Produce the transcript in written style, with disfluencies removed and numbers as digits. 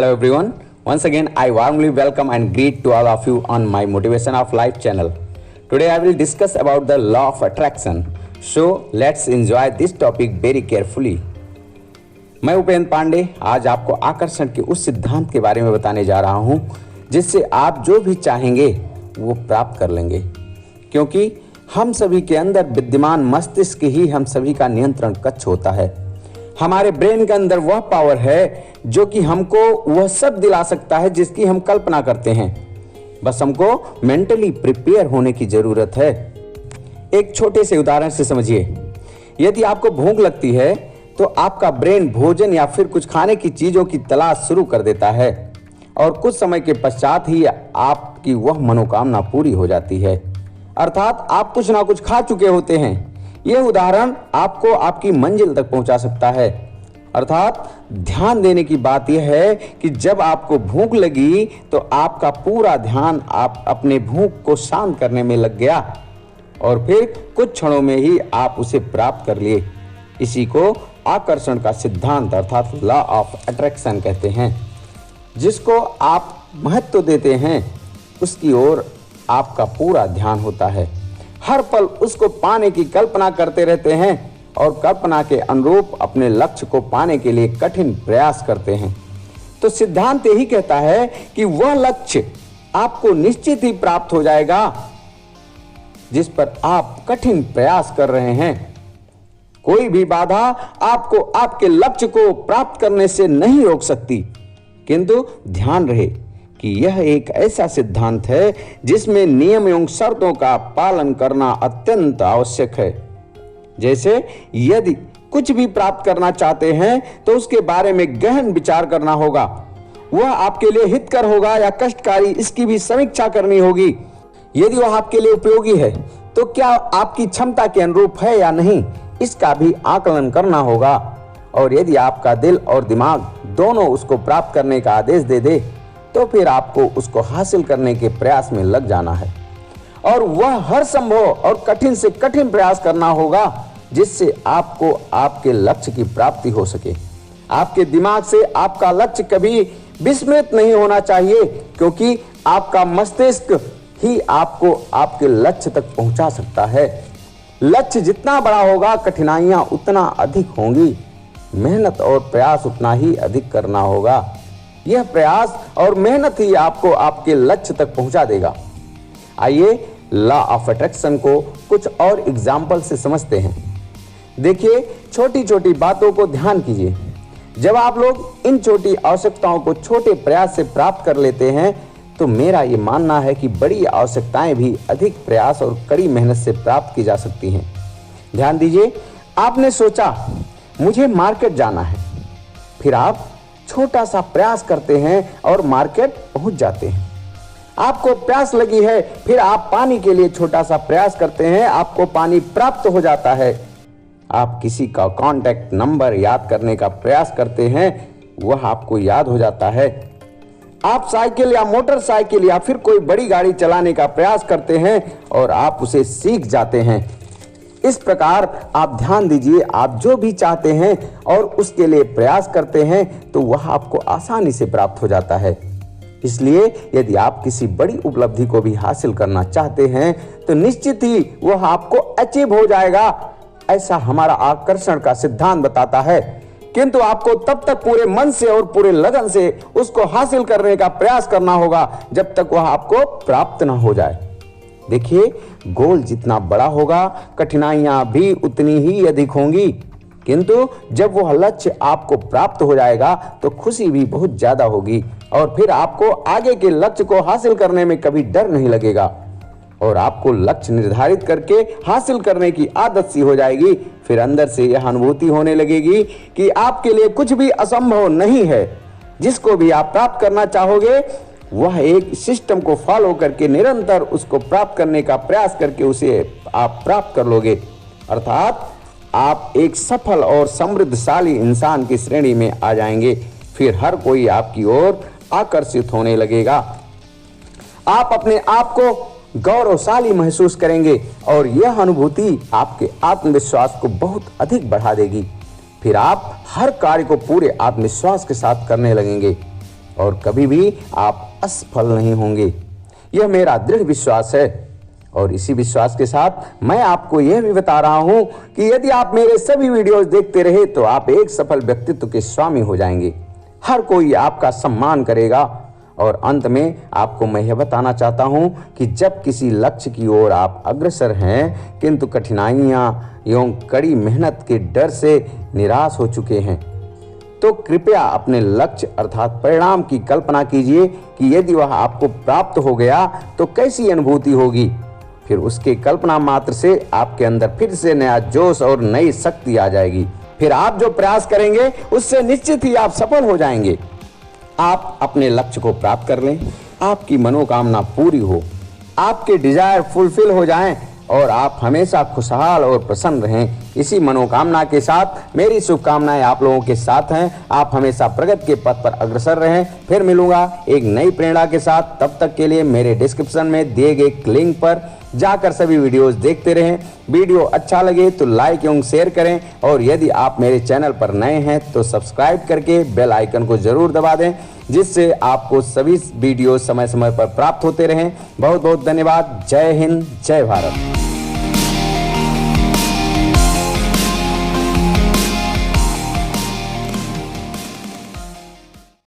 Hello everyone. Once again, I warmly welcome and greet to all of you on my Motivation of Life channel. Today I will discuss about the law of attraction. So let's enjoy this topic very carefully. मैं उपेंद्र पांडे आज आपको आकर्षण के उस सिद्धांत के बारे में बताने जा रहा हूं जिससे आप जो भी चाहेंगे वो प्राप्त कर लेंगे, क्योंकि हम सभी के अंदर विद्यमान मस्तिष्क ही हम सभी का नियंत्रण कक्ष होता है। हमारे ब्रेन के अंदर वह पावर है जो कि हमको वह सब दिला सकता है जिसकी हम कल्पना करते हैं। बस हमको मेंटली प्रिपेयर होने की जरूरत है। एक छोटे से उदाहरण से समझिए। यदि आपको भूख लगती है तो आपका ब्रेन भोजन या फिर कुछ खाने की चीजों की तलाश शुरू कर देता है और कुछ समय के पश्चात ही आपकी वह मनोकामना पूरी हो जाती है, अर्थात आप कुछ ना कुछ खा चुके होते हैं। यह उदाहरण आपको आपकी मंजिल तक पहुंचा सकता है। अर्थात ध्यान देने की बात यह है कि जब आपको भूख लगी तो आपका पूरा ध्यान आप अपने भूख को शांत करने में लग गया और फिर कुछ क्षणों में ही आप उसे प्राप्त कर लिए। इसी को आकर्षण का सिद्धांत अर्थात लॉ ऑफ अट्रैक्शन कहते हैं। जिसको आप महत्व देते हैं उसकी ओर आपका पूरा ध्यान होता है। हर पल उसको पाने की कल्पना करते रहते हैं और कल्पना के अनुरूप अपने लक्ष्य को पाने के लिए कठिन प्रयास करते हैं। तो सिद्धांत यही कहता है कि वह लक्ष्य आपको निश्चित ही प्राप्त हो जाएगा जिस पर आप कठिन प्रयास कर रहे हैं। कोई भी बाधा आपको आपके लक्ष्य को प्राप्त करने से नहीं रोक सकती, किंतु ध्यान रहे कि यह एक ऐसा सिद्धांत है जिसमें नियम एवं शर्तों का पालन करना अत्यंत आवश्यक है। जैसे यदि कुछ भी प्राप्त करना चाहते हैं तो उसके बारे में गहन विचार करना होगा। वह आपके लिए हितकर होगा या कष्टकारी, इसकी भी समीक्षा करनी होगी। यदि वह आपके लिए उपयोगी है तो क्या आपकी क्षमता के अनुरूप है या नहीं, इसका भी आकलन करना होगा। और यदि आपका दिल और दिमाग दोनों उसको प्राप्त करने का आदेश दे दे तो फिर आपको उसको हासिल करने के प्रयास में लग जाना है और वह हर संभव और कठिन से कठिन प्रयास करना होगा जिससे आपको आपके लक्ष्य की प्राप्ति हो सके। आपके दिमाग से आपका लक्ष्य कभी विस्मृत नहीं होना चाहिए, क्योंकि आपका मस्तिष्क ही आपको आपके लक्ष्य तक पहुंचा सकता है। लक्ष्य जितना बड़ा होगा कठिनाइयां उतना अधिक होंगी, मेहनत और प्रयास उतना ही अधिक करना होगा। यह प्रयास और मेहनत ही आपको आपके लक्ष्य तक पहुंचा देगा। आइए लॉ ऑफ अट्रैक्शन को कुछ और एग्जाम्पल से समझते हैं। देखिए, छोटी छोटी बातों को ध्यान कीजिए। जब आप लोग इन छोटी आवश्यकताओं को छोटे प्रयास से प्राप्त कर लेते हैं तो मेरा ये मानना है कि बड़ी आवश्यकताएं भी अधिक प्रयास और कड़ी मेहनत से प्राप्त की जा सकती हैं। ध्यान दीजिए, आपने सोचा मुझे मार्केट जाना है, फिर आप छोटा सा प्रयास करते हैं और मार्केट पहुंच जाते हैं। आपको प्यास लगी है, फिर आप पानी के लिए छोटा सा प्रयास करते हैं, आपको पानी प्राप्त हो जाता है। आप किसी का कांटेक्ट नंबर याद करने का प्रयास करते हैं, वह आपको याद हो जाता है। आप साइकिल या मोटरसाइकिल या फिर कोई बड़ी गाड़ी चलाने का प्रयास करते हैं और आप उसे सीख जाते हैं। इस प्रकार आप ध्यान दीजिए, आप जो भी चाहते हैं और उसके लिए प्रयास करते हैं तो वह आपको आसानी से प्राप्त हो जाता है। इसलिए यदि आप किसी बड़ी उपलब्धि को भी हासिल करना चाहते हैं तो निश्चित ही वह आपको अचीव हो जाएगा, ऐसा हमारा आकर्षण का सिद्धांत बताता है। किंतु आपको तब तक पूरे मन से और पूरे लगन से उसको हासिल करने का प्रयास करना होगा जब तक वह आपको प्राप्त न हो जाए। देखिए, गोल जितना बड़ा होगा कठिनाइयां भी उतनी ही अधिक होंगी, किंतु जब वह लक्ष्य आपको प्राप्त हो जाएगा तो खुशी भी बहुत ज्यादा होगी और फिर आपको आगे के लक्ष्य को हासिल करने में कभी डर नहीं लगेगा और आपको लक्ष्य निर्धारित करके हासिल करने की आदत सी हो जाएगी। फिर अंदर से यह अनुभूति होने लगेगी कि आपके लिए कुछ भी असंभव नहीं है। जिसको भी आप प्राप्त करना चाहोगे वह एक सिस्टम को फॉलो करके निरंतर उसको प्राप्त करने का प्रयास करके उसे आप प्राप्त कर लोगे, अर्थात आप एक सफल और समृद्धशाली इंसान की श्रेणी में आ जाएंगे। फिर हर कोई आपकी ओर आकर्षित होने लगेगा। आप अपने आप को गौरवशाली महसूस करेंगे और यह अनुभूति आपके आत्मविश्वास को बहुत अधिक बढ़ा देगी। फिर आप हर कार्य को पूरे आत्मविश्वास के साथ करने लगेंगे और कभी भी आप असफल नहीं होंगे। यह मेरा दृढ़ विश्वास है और इसी विश्वास के साथ मैं आपको यह भी बता रहा हूं कि यदि आप मेरे सभी वीडियोस देखते रहे तो आप एक सफल व्यक्तित्व के स्वामी हो जाएंगे। हर कोई आपका सम्मान करेगा। और अंत में आपको मैं यह बताना चाहता हूं कि जब किसी लक्ष्य की ओर आप अग्रसर हैं किंतु कठिनाइयां एवं कड़ी मेहनत के डर से निराश हो चुके हैं, तो कृपया अपने लक्ष्य अर्थात परिणाम की कल्पना कीजिए कि यदि वह आपको प्राप्त हो गया तो कैसी अनुभूति होगी। फिर उसके कल्पना मात्र से आपके अंदर फिर से नया जोश और नई शक्ति आ जाएगी। फिर आप जो प्रयास करेंगे उससे निश्चित ही आप सफल हो जाएंगे। आप अपने लक्ष्य को प्राप्त कर लें, आपकी मनोकामना पूरी हो, आपके डिजायर फुलफिल हो जाएं और आप हमेशा खुशहाल और प्रसन्न रहें। इसी मनोकामना के साथ मेरी शुभकामनाएं आप लोगों के साथ हैं। आप हमेशा प्रगति के पथ पर अग्रसर रहें। फिर मिलूंगा एक नई प्रेरणा के साथ। तब तक के लिए मेरे डिस्क्रिप्शन में दिए गए लिंक पर जाकर सभी वीडियोस देखते रहें। वीडियो अच्छा लगे तो लाइक एवं शेयर करें और यदि आप मेरे चैनल पर नए हैं तो सब्सक्राइब करके बेल आइकन को जरूर दबा दें, जिससे आपको सभी वीडियो समय समय पर प्राप्त होते रहें। बहुत बहुत धन्यवाद। जय हिंद, जय भारत।